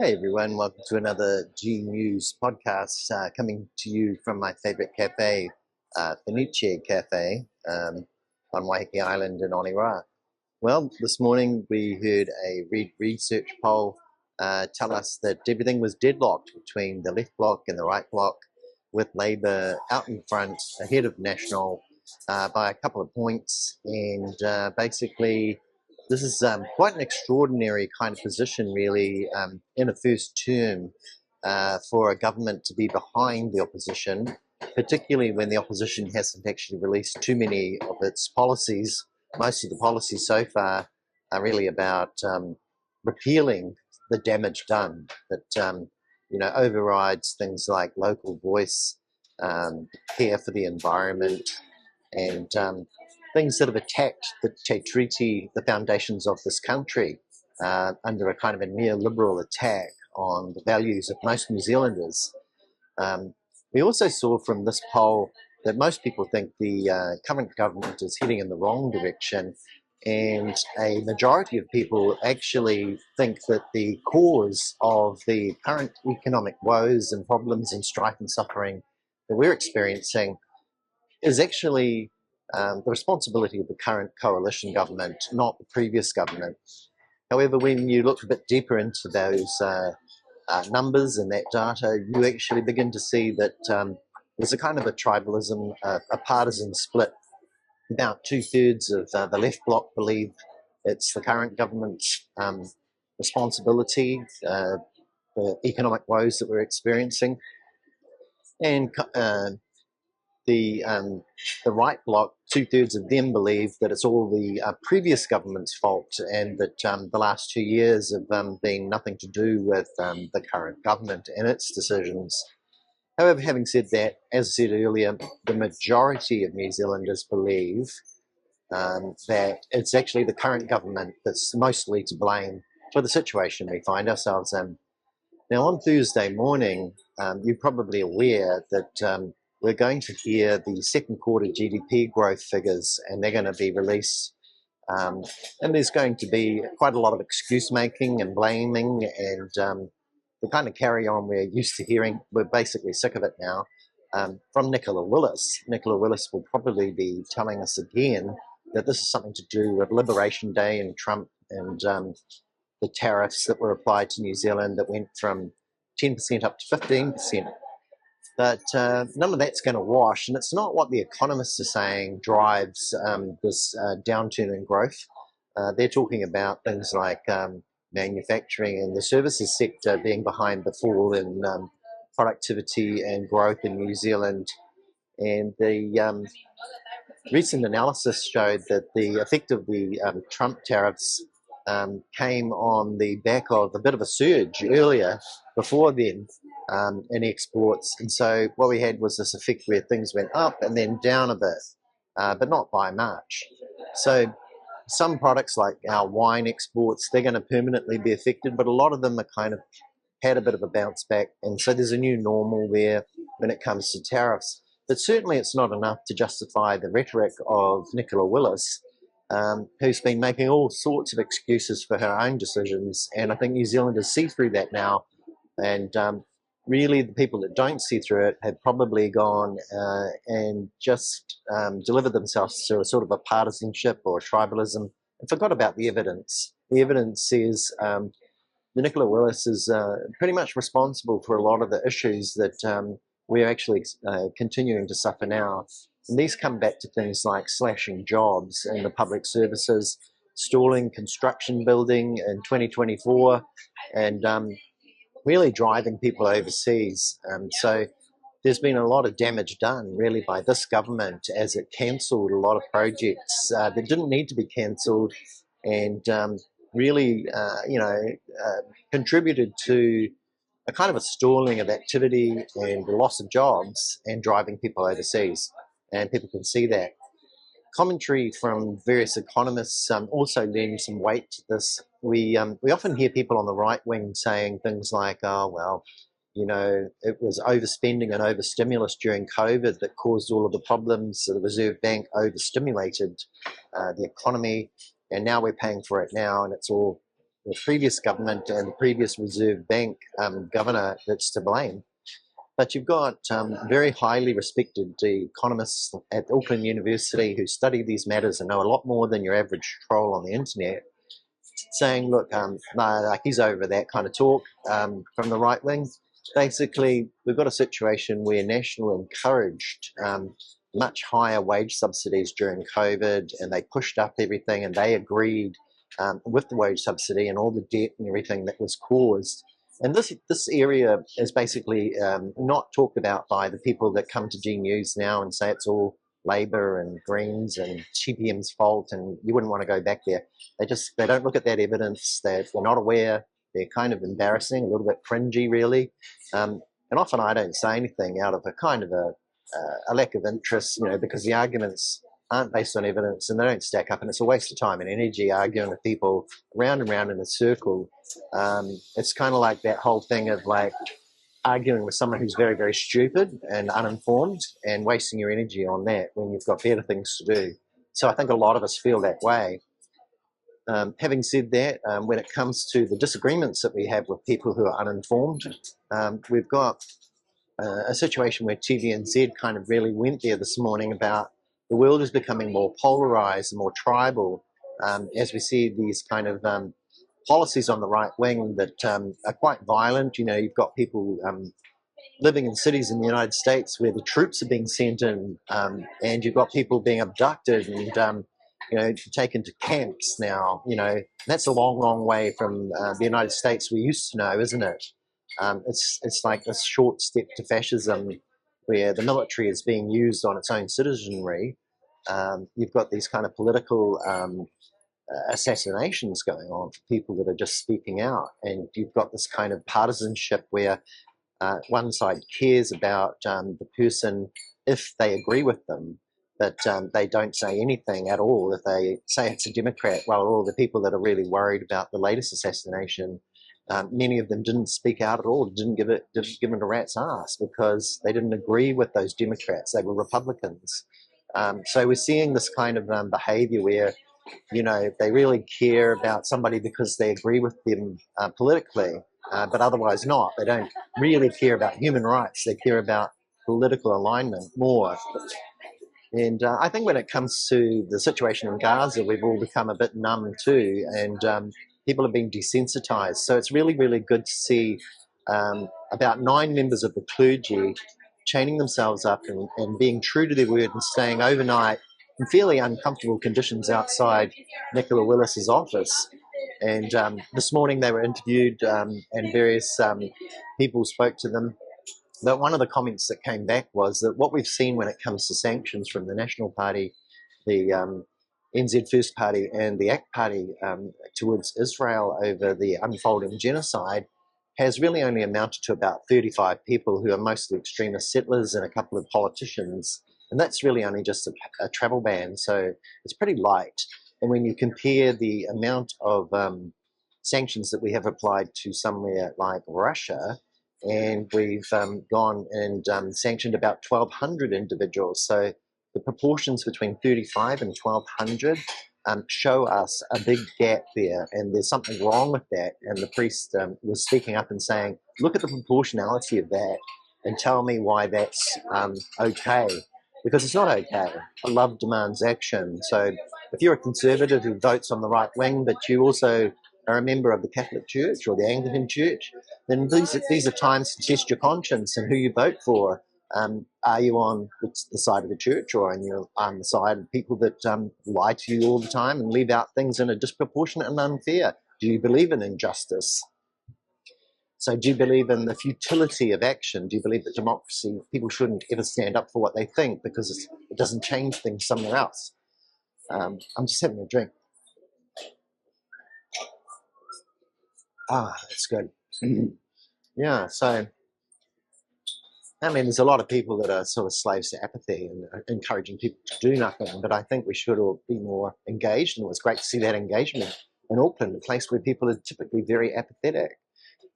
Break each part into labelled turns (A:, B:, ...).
A: Hey everyone, welcome to another G News podcast coming to you from my favorite cafe, Fenice Cafe on Waiheke Island in Onira. Well, this morning we heard a Reid Research poll tell us that everything was deadlocked between the left bloc and the right bloc, with Labour out in front ahead of National by a couple of points. And basically, this is quite an extraordinary kind of position, really, in a first term for a government to be behind the opposition, particularly when the opposition hasn't actually released too many of its policies. Most of the policies so far are really about repealing the damage done that overrides things like local voice, care for the environment, and things that have attacked the Te Treaty, the foundations of this country, under a kind of a neoliberal attack on the values of most New Zealanders. We also saw from this poll that most people think the current government is heading in the wrong direction, and a majority of people actually think that the cause of the current economic woes and problems and strife and suffering that we're experiencing is actually the responsibility of the current coalition government, not the previous government. However, when you look a bit deeper into those numbers and that data, you actually begin to see that there's a kind of a tribalism, a partisan split. About two-thirds of the left bloc believe it's the current government's responsibility, the economic woes that we're experiencing, and the right bloc, two-thirds of them believe that it's all the previous government's fault, and that the last 2 years have been nothing to do with the current government and its decisions. However, having said that, as I said earlier, the majority of New Zealanders believe that it's actually the current government that's mostly to blame for the situation we find ourselves in. Now, on Thursday morning, you're probably aware that we're going to hear the second quarter GDP growth figures, and they're going to be released. And there's going to be quite a lot of excuse making and blaming, and the kind of carry on we're used to hearing. We're basically sick of it now. From Nicola Willis. Nicola Willis will probably be telling us again that this is something to do with Liberation Day and Trump and the tariffs that were applied to New Zealand that went from 10% up to 15%. But none of that's going to wash, and it's not what the economists are saying drives this downturn in growth. They're talking about things like manufacturing and the services sector being behind the fall in productivity and growth in New Zealand. And the recent analysis showed that the effect of the Trump tariffs came on the back of a bit of a surge earlier before then in exports. And so what we had was this effect where things went up and then down a bit, but not by much. So some products like our wine exports, they're going to permanently be affected, but a lot of them are kind of had a bit of a bounce back. And so there's a new normal there when it comes to tariffs. But certainly it's not enough to justify the rhetoric of Nicola Willis, who's been making all sorts of excuses for her own decisions. And I think New Zealanders see through that now. And really, the people that don't see through it have probably gone and just delivered themselves to a sort of a partisanship or a tribalism and forgot about the evidence. The evidence says Nicola Willis is pretty much responsible for a lot of the issues that we're actually continuing to suffer now. And these come back to things like slashing jobs in the public services, stalling construction building in 2024, and really driving people overseas. So there's been a lot of damage done really by this government as it cancelled a lot of projects that didn't need to be cancelled, and really, contributed to a kind of a stalling of activity and the loss of jobs and driving people overseas. And people can see that. Commentary from various economists also lend some weight to this. We often hear people on the right wing saying things like, "Oh well, it was overspending and overstimulus during COVID that caused all of the problems. So the Reserve Bank overstimulated the economy, and now we're paying for it now, and it's all the previous government and the previous Reserve Bank governor that's to blame. But you've got very highly respected economists at Auckland University who study these matters and know a lot more than your average troll on the internet, saying, look, no, like he's over that kind of talk from the right wing. Basically, we've got a situation where National encouraged much higher wage subsidies during COVID, and they pushed up everything, and they agreed with the wage subsidy and all the debt and everything that was caused. And this area is basically not talked about by the people that come to G News now and say it's all Labor and Greens and TPM's fault, and you wouldn't want to go back there. They don't look at that evidence. They're not aware. They're kind of embarrassing, a little bit cringy, really. And often I don't say anything out of a kind of a lack of interest, because the arguments aren't based on evidence and they don't stack up, and it's a waste of time and energy arguing with people round and round in a circle. It's kind of like that whole thing of like arguing with someone who's very, very stupid and uninformed and wasting your energy on that when you've got better things to do. So I think a lot of us feel that way. Having said that, when it comes to the disagreements that we have with people who are uninformed, we've got a situation where TVNZ kind of really went there this morning about the world is becoming more polarized and more tribal as we see these kind of policies on the right wing that are quite violent. You've got people living in cities in the United States where the troops are being sent in, and you've got people being abducted and taken to camps now. That's a long, long way from the United States we used to know, isn't it? It's like a short step to fascism where the military is being used on its own citizenry. You've got these kind of political assassinations going on for people that are just speaking out, and you've got this kind of partisanship where one side cares about the person if they agree with them, but they don't say anything at all if they say it's a Democrat. Well, all the people that are really worried about the latest assassination, many of them didn't speak out at all, didn't give it a rat's ass because they didn't agree with those Democrats. They were Republicans. So we're seeing this kind of behavior where, they really care about somebody because they agree with them politically, but otherwise not. They don't really care about human rights. They care about political alignment more. And I think when it comes to the situation in Gaza, we've all become a bit numb too, and people have been desensitized. So it's really, really good to see about 9 members of the clergy chaining themselves up and being true to their word and staying overnight in fairly uncomfortable conditions outside Nicola Willis's office. And this morning they were interviewed and various people spoke to them. But one of the comments that came back was that what we've seen when it comes to sanctions from the National Party, the NZ First Party and the ACT Party towards Israel over the unfolding genocide has really only amounted to about 35 people who are mostly extremist settlers and a couple of politicians. And that's really only just a travel ban, so it's pretty light. And when you compare the amount of sanctions that we have applied to somewhere like Russia, and we've gone and sanctioned about 1,200 individuals. So the proportions between 35 and 1,200 show us a big gap there, and there's something wrong with that. And the priest was speaking up and saying, look at the proportionality of that and tell me why that's okay. Because it's not okay. Love demands action. So if you're a conservative who votes on the right wing, but you also are a member of the Catholic Church or the Anglican Church, then these are times to test your conscience and who you vote for. Are you on the side of the church, or are you on the side of people that lie to you all the time and leave out things in a disproportionate and unfair? Do you believe in injustice? So do you believe in the futility of action? Do you believe that democracy, people shouldn't ever stand up for what they think because it doesn't change things somewhere else? I'm just having a drink. That's good. Yeah, so I mean, there's a lot of people that are sort of slaves to apathy and are encouraging people to do nothing, but I think we should all be more engaged, and it was great to see that engagement in Auckland, a place where people are typically very apathetic.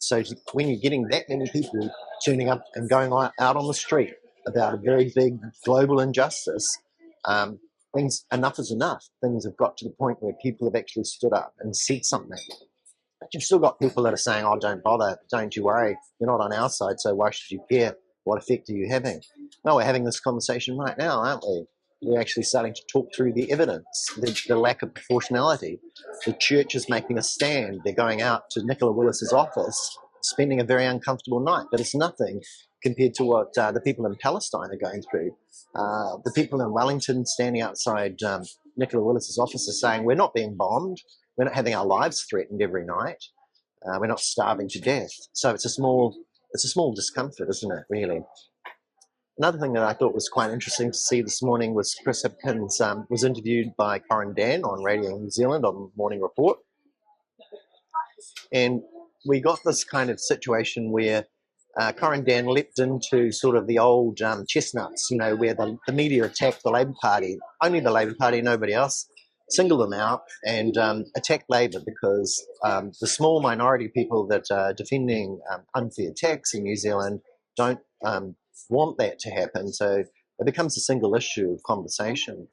A: So when you're getting that many people turning up and going out on the street about a very big global injustice, enough is enough. Things have got to the point where people have actually stood up and said something. But you've still got people that are saying, oh, don't bother, don't you worry, you're not on our side, so why should you care? What effect are you having? No, we're having this conversation right now, aren't we? We're actually starting to talk through the evidence, the lack of proportionality. The church is making a stand. They're going out to Nicola Willis's office, spending a very uncomfortable night, but it's nothing compared to what the people in Palestine are going through. The people in Wellington standing outside Nicola Willis's office are saying, we're not being bombed, we're not having our lives threatened every night, we're not starving to death. So it's a small discomfort, isn't it, really? Another thing that I thought was quite interesting to see this morning was Chris Hipkins was interviewed by Corin Dan on Radio New Zealand on Morning Report. And we got this kind of situation where Corin Dan leapt into sort of the old chestnuts, you know, where the media attacked the Labour Party, only the Labour Party, nobody else, singled them out and attacked Labour because the small minority people that are defending unfair tax in New Zealand don't want that to happen. So it becomes a single issue of conversation.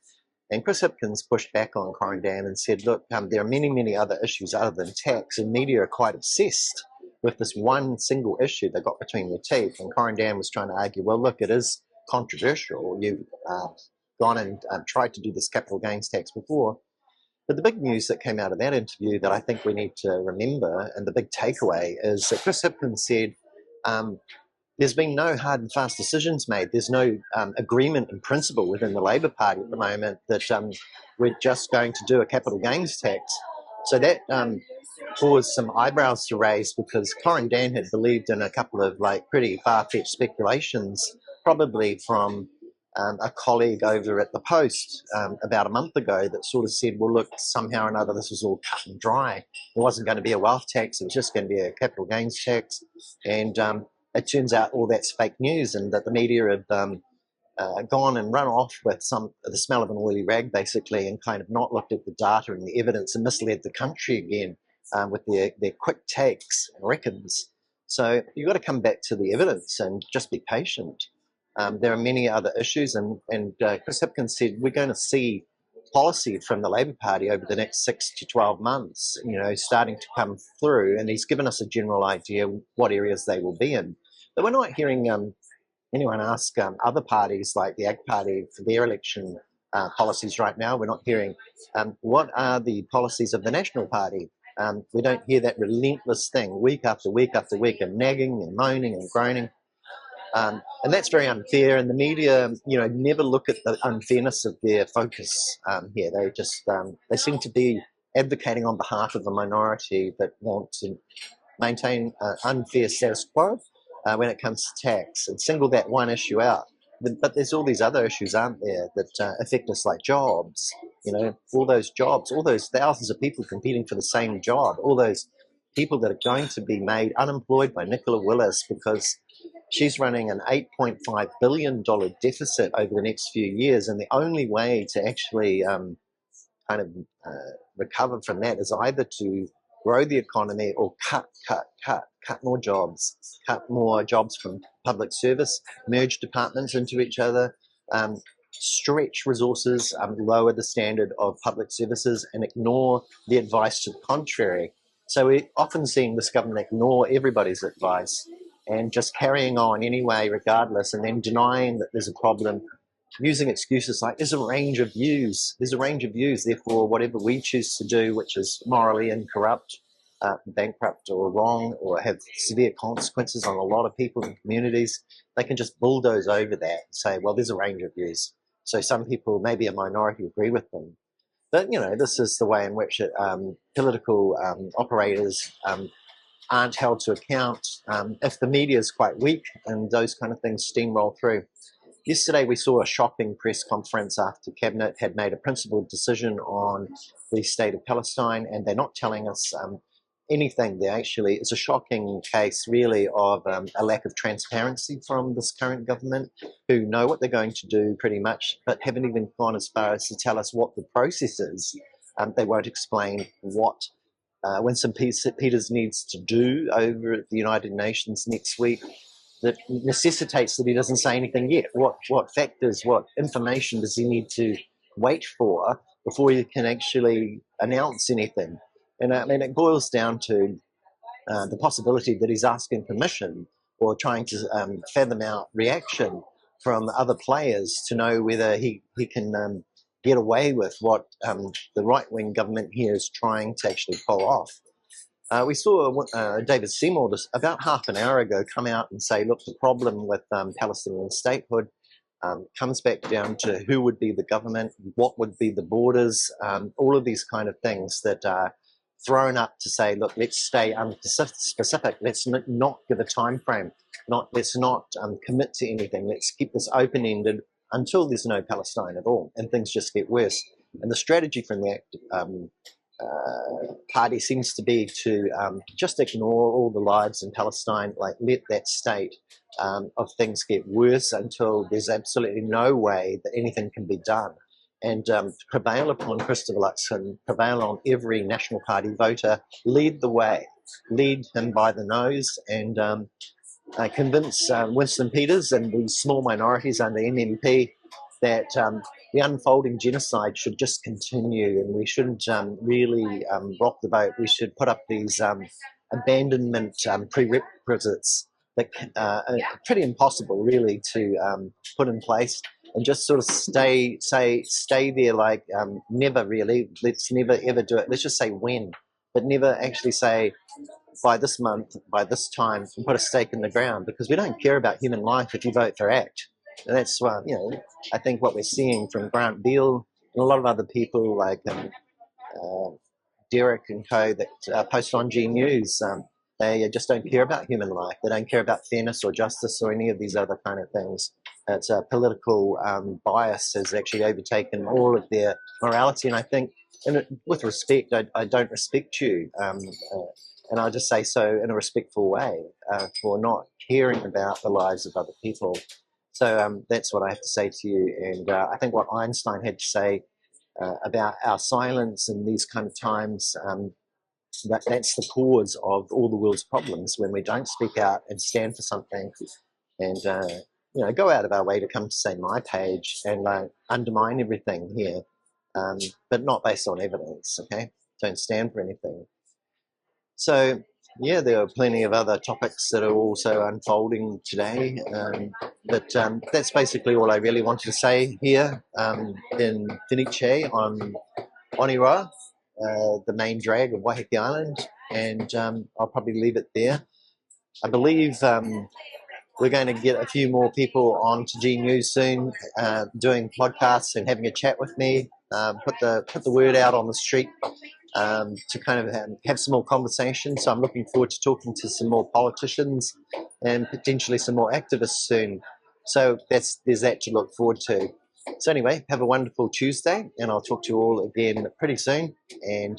A: And Chris Hipkins pushed back on Corin Dan and said, look, there are many, many other issues other than tax, and media are quite obsessed with this one single issue they got between their teeth. And Corin Dan was trying to argue, well, look, it is controversial. You've gone and tried to do this capital gains tax before. But the big news that came out of that interview that I think we need to remember, and the big takeaway, is that Chris Hipkins said, there's been no hard and fast decisions made. There's no agreement in principle within the Labour Party at the moment that we're just going to do a capital gains tax. So that caused some eyebrows to raise because Corin Dan had believed in a couple of pretty far-fetched speculations, probably from a colleague over at the Post about a month ago that sort of said, well, look, somehow or another this was all cut and dry. It wasn't going to be a wealth tax. It was just going to be a capital gains tax. And it turns out all that's fake news and that the media have gone and run off with the smell of an oily rag, basically, and kind of not looked at the data and the evidence and misled the country again with their quick takes and reckons. So you've got to come back to the evidence and just be patient. There are many other issues, and Chris Hipkins said we're going to see policy from the Labour Party over the next 6 to 12 months, you know, starting to come through, and he's given us a general idea what areas they will be in. But we're not hearing anyone ask other parties like the Ag Party for their election policies right now. We're not hearing what are the policies of the National Party. We don't hear that relentless thing week after week after week of nagging and moaning and groaning. And that's very unfair, and the media, you know, never look at the unfairness of their focus here. They just, they seem to be advocating on behalf of the minority that want to maintain unfair status quo when it comes to tax and single that one issue out. But there's all these other issues, aren't there, that affect us, like jobs, you know, all those jobs, all those thousands of people competing for the same job, all those people that are going to be made unemployed by Nicola Willis because she's running an $8.5 billion deficit over the next few years, and the only way to actually recover from that is either to grow the economy or cut more jobs, cut more jobs from public service, merge departments into each other, stretch resources, lower the standard of public services, and ignore the advice to the contrary. So we're often seeing this government ignore everybody's advice and just carrying on anyway, regardless, and then denying that there's a problem, using excuses like there's a range of views. There's a range of views, therefore whatever we choose to do, which is morally incorrupt, bankrupt or wrong, or have severe consequences on a lot of people and communities, they can just bulldoze over that and say, well, there's a range of views. So some people, maybe a minority, agree with them. But, you know, this is the way in which political operators aren't held to account if the media is quite weak and those kind of things steamroll through. Yesterday we saw a shocking press conference after Cabinet had made a principled decision on the state of Palestine, and they're not telling us anything. It's a shocking case really of a lack of transparency from this current government, who know what they're going to do pretty much, but haven't even gone as far as to tell us what the process is. They won't explain what Winston Peters needs to do over at the United Nations next week that necessitates that he doesn't say anything yet. What factors, what information does he need to wait for before he can actually announce anything? And I mean, it boils down to the possibility that he's asking permission or trying to fathom out reaction from other players to know whether he can get away with what the right-wing government here is trying to actually pull off. We saw David Seymour about half an hour ago come out and say, look, the problem with Palestinian statehood comes back down to who would be the government, what would be the borders, all of these kind of things that are thrown up to say, look, let's stay specific. Let's not give a time frame. Let's not commit to anything. Let's keep this open-ended until there's no Palestine at all, and things just get worse. And the strategy from the party seems to be to just ignore all the lives in Palestine, like let that state of things get worse until there's absolutely no way that anything can be done. And prevail upon Christopher Luxon, prevail on every National Party voter, lead the way, lead him by the nose, and convince Winston Peters and the small minorities under MMP that the unfolding genocide should just continue, and we shouldn't really rock the boat. We should put up these abandonment prerequisites that are pretty impossible, really, to put in place, and just sort of stay there, like never really. Let's never ever do it. Let's just say when, but never actually say by this month, by this time, and put a stake in the ground, because we don't care about human life if you vote for ACT. And that's I think what we're seeing from Grant Beale and a lot of other people like Derek and co that post on G News. They just don't care about human life. They don't care about fairness or justice or any of these other kind of things. It's a political bias has actually overtaken all of their morality. And I think, with respect, I don't respect you. And I'll just say so in a respectful way for not caring about the lives of other people. So that's what I have to say to you. And I think what Einstein had to say about our silence in these kind of times, that's the cause of all the world's problems, when we don't speak out and stand for something and go out of our way to come to, say, my page and undermine everything here, but not based on evidence, okay? Don't stand for anything. So, yeah, there are plenty of other topics that are also unfolding today, but that's basically all I really wanted to say here in Finiche on Oniroa, the main drag of Waiheke Island, and I'll probably leave it there. I believe we're going to get a few more people on to G News soon, doing podcasts and having a chat with me, put the word out on the street, to kind of have some more conversation. So I'm looking forward to talking to some more politicians and potentially some more activists soon. So there's that to look forward to. So anyway, have a wonderful Tuesday, and I'll talk to you all again pretty soon. And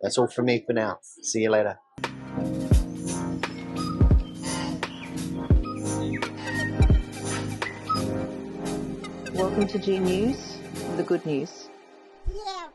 A: that's all from me for now. See you later.
B: Welcome to G News, the good news.
C: Yeah.